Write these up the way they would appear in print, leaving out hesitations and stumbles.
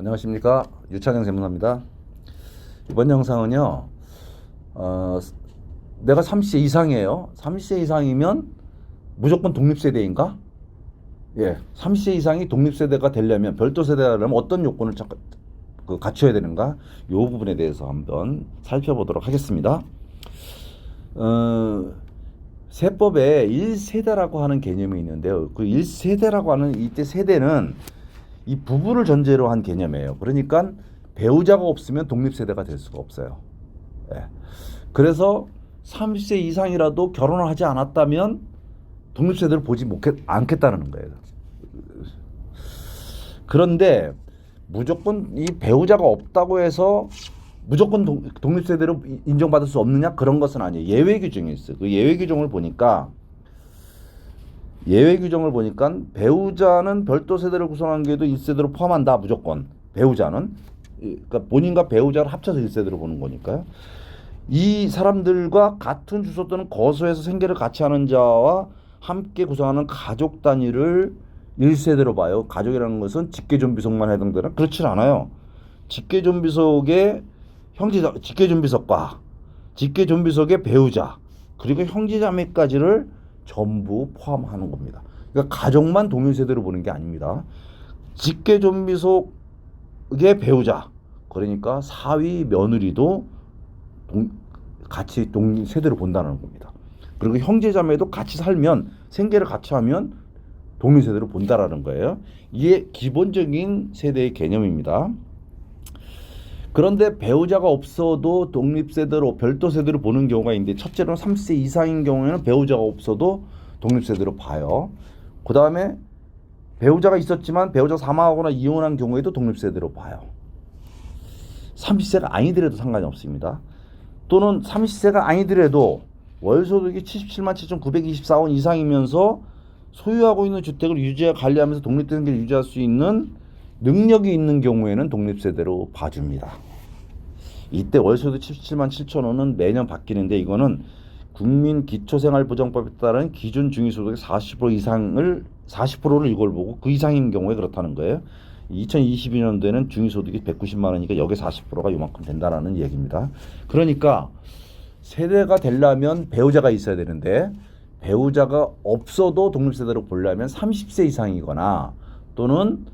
안녕하십니까, 유창영 전문가입니다. 이번 영상은요, 내가 30세 이상이에요. 30세 이상이면 무조건 독립세대인가? 예, 30세 이상이 독립세대가 되려면, 별도 세대가 되려면 어떤 요건을 갖춰야 되는가? 이 부분에 대해서 한번 살펴보도록 하겠습니다. 세법에 1세대라고 하는 개념이 있는데요. 그 1세대라고 하는 이때 세대는 이 부부를 전제로 한 개념이에요. 그러니까 배우자가 없으면 독립세대가 될 수가 없어요. 예. 그래서 30세 이상이라도 결혼을 하지 않았다면 독립세대를 보지 않겠다는 거예요. 그런데 무조건 이 배우자가 없다고 해서 무조건 독립세대로 인정받을 수 없느냐? 그런 것은 아니에요. 예외 규정이 있어요. 그 예외 규정을 보니까 배우자는 별도 세대를 구성한 게도 1세대로 포함한다. 무조건 배우자는, 그러니까 본인과 배우자를 합쳐서 1세대로 보는 거니까요. 이 사람들과 같은 주소 또는 거소에서 생계를 같이 하는 자와 함께 구성하는 가족 단위를 1세대로 봐요. 가족이라는 것은 직계존비속만 해당되나? 그렇지 않아요. 직계존비속의 직계존비속과 직계존비속의 배우자 그리고 형제자매까지를 전부 포함하는 겁니다. 그러니까 가족만 동일세대로 보는 게 아닙니다. 직계존비속의 배우자, 그러니까 사위 며느리도 같이 동일세대로 본다는 겁니다. 그리고 형제자매도 같이 살면, 생계를 같이 하면 동일세대로 본다라는 거예요. 이게 기본적인 세대의 개념입니다. 그런데 배우자가 없어도 독립세대로, 별도 세대로 보는 경우가 있는데, 첫째로는 30세 이상인 경우에는 배우자가 없어도 독립세대로 봐요. 그 다음에 배우자가 있었지만 배우자가 사망하거나 이혼한 경우에도 독립세대로 봐요. 30세가 아니더라도 상관이 없습니다. 또는 30세가 아니더라도 월소득이 77만 7,924원 이상이면서 소유하고 있는 주택을 유지하고 관리하면서 독립된 생계를 유지할 수 있는 능력이 있는 경우에는 독립세대로 봐줍니다. 이때 월소득 77만 7천 원은 매년 바뀌는데, 이거는 국민기초생활보장법에 따른 기준 중위소득의 40%를 이걸 보고 그 이상인 경우에 그렇다는 거예요. 2022년도에는 중위소득이 190만 원이니까 여기 40%가 이만큼 된다는 얘기입니다. 그러니까 세대가 되려면 배우자가 있어야 되는데, 배우자가 없어도 독립세대로 보려면 30세 이상이거나, 또는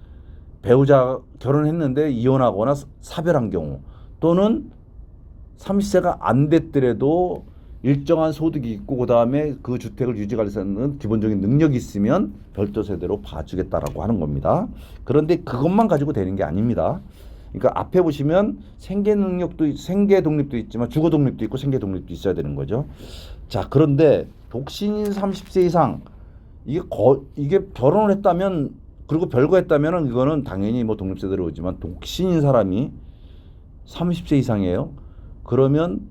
배우자 결혼했는데 이혼하거나 사별한 경우, 또는 30세가 안 됐더라도 일정한 소득이 있고 그 다음에 그 주택을 유지할 수 있는 기본적인 능력이 있으면 별도 세대로 봐주겠다라고 하는 겁니다. 그런데 그것만 가지고 되는 게 아닙니다. 그러니까 앞에 보시면 생계 독립도 있지만 주거 독립도 있고 생계 독립도 있어야 되는 거죠. 자, 그런데 독신인 30세 이상, 이게 결혼을 했다면, 그리고 별거했다면은 이거는 당연히 뭐 독립세대로 오지만, 독신인 사람이 30세 이상이에요. 그러면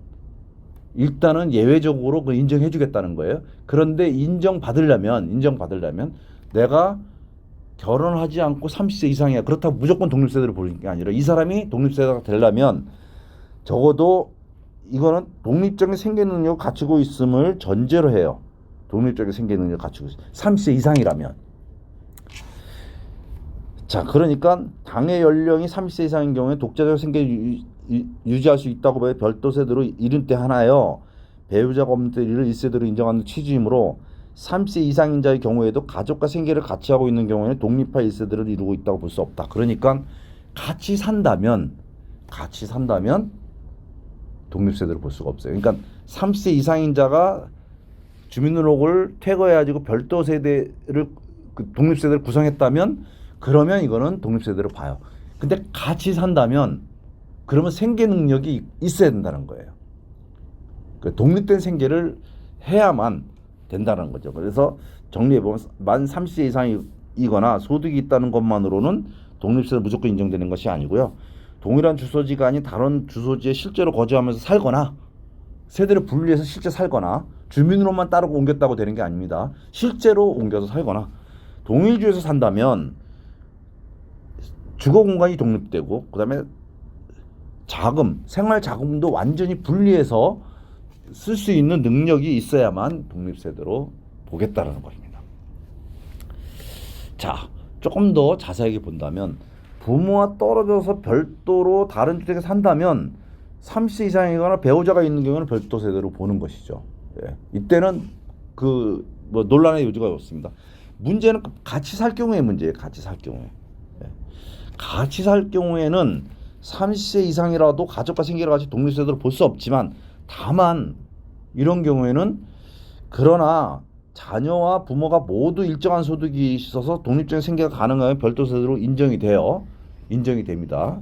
일단은 예외적으로 그 인정해 주겠다는 거예요. 그런데 인정받으려면 내가 결혼하지 않고 30세 이상이야, 그렇다고 무조건 독립세대로 보는 게 아니라, 이 사람이 독립세대가 되려면 적어도 이거는 독립적인 생계 능력을 갖추고 있음을 전제로 해요. 독립적인 생계 능력을 갖추고 있어요. 30세 이상이라면. 자, 그러니까 당해 연령이 30세 이상인 경우에 독자적 생계를 유지할 수 있다고 봐요. 별도 세대로 이른 때 하나요. 배우자가 없는 때 이를 1세대로 인정하는 취지이므로 30세 이상인 자의 경우에도 가족과 생계를 같이 하고 있는 경우에는 독립화 1세대를 이루고 있다고 볼 수 없다. 그러니까 같이 산다면 독립세대로 볼 수가 없어요. 그러니까 30세 이상인 자가 주민등록을 퇴거해가지고 별도 세대를, 독립세대를 구성했다면, 그러면 이거는 독립세대로 봐요. 근데 같이 산다면 그러면 생계 능력이 있어야 된다는 거예요. 독립된 생계를 해야만 된다는 거죠. 그래서 정리해보면 만 30세 이상이거나 소득이 있다는 것만으로는 독립세대로 무조건 인정되는 것이 아니고요. 동일한 주소지가 아닌 다른 주소지에 실제로 거주하면서 살거나, 세대를 분리해서 실제 살거나, 주민으로만 따로 옮겼다고 되는 게 아닙니다. 실제로 옮겨서 살거나, 동일주에서 산다면 주거 공간이 독립되고, 그 다음에 생활 자금도 완전히 분리해서 쓸 수 있는 능력이 있어야만 독립세대로 보겠다라는 것입니다. 자, 조금 더 자세하게 본다면 부모와 떨어져서 별도로 다른 주택에 산다면 30세 이상이거나 배우자가 있는 경우는 별도 세대로 보는 것이죠. 예. 이때는 그 뭐 논란의 여지가 없습니다. 문제는 같이 살 경우의 문제예요. 같이 살 경우에. 예. 같이 살 경우에는 30세 이상이라도 가족과 생계를 같이 독립세대로 볼 수 없지만, 다만 이런 경우에는 그러나 자녀와 부모가 모두 일정한 소득이 있어서 독립적인 생계가 가능하면 별도 세대로 인정이 됩니다.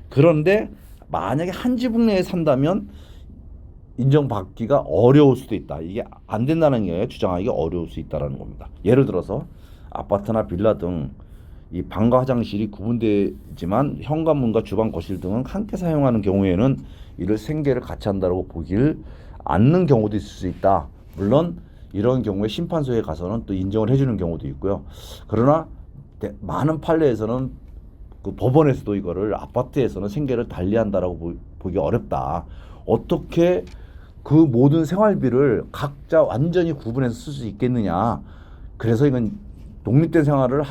그런데 만약에 한 지붕 내에 산다면 인정받기가 어려울 수도 있다. 이게 안 된다는 게 주장하기 어려울 수 있다는 겁니다. 예를 들어서 아파트나 빌라 등 이 방과 화장실이 구분되지만 현관문과 주방, 거실 등은 함께 사용하는 경우에는 이를 생계를 같이 한다고 보길 않는 경우도 있을 수 있다. 물론 이런 경우에 심판소에 가서는 또 인정을 해주는 경우도 있고요. 그러나 많은 판례에서는 그 법원에서도 이거를 아파트에서는 생계를 달리한다라고 보기 어렵다. 어떻게 그 모든 생활비를 각자 완전히 구분해서 쓸 수 있겠느냐. 그래서 이건 독립된 생활을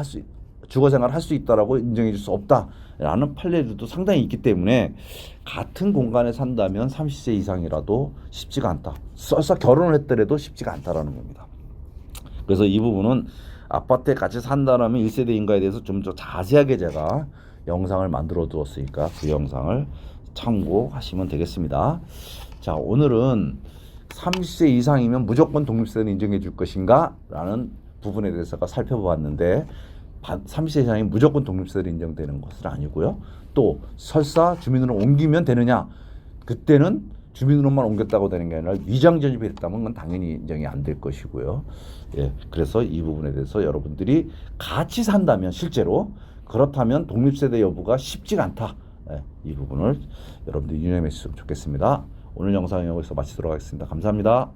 주거 생활을 할 수 있다라고 인정해 줄 수 없다라는 판례들도 상당히 있기 때문에 같은 공간에 산다면 30세 이상이라도 쉽지가 않다. 설사 결혼을 했더라도 쉽지가 않다라는 겁니다. 그래서 이 부분은 아파트에 같이 산다라면 1세대 인가에 대해서 좀 더 자세하게 제가 영상을 만들어 두었으니까 그 영상을 참고하시면 되겠습니다. 자, 오늘은 30세 이상이면 무조건 독립세대는 인정해 줄 것인가? 라는 부분에 대해서 살펴보았는데, 30세 이상이면 무조건 독립세대로 인정되는 것은 아니고요. 또 설사 주민으로 옮기면 되느냐? 그때는 주민으로만 옮겼다고 되는 게 아니라 위장 전입이 됐다면 그건 당연히 인정이 안 될 것이고요. 예, 그래서 이 부분에 대해서 여러분들이 같이 산다면 실제로 그렇다면 독립세대 여부가 쉽지가 않다. 예, 이 부분을 여러분들이 유념했으면 좋겠습니다. 오늘 영상은 여기서 마치도록 하겠습니다. 감사합니다.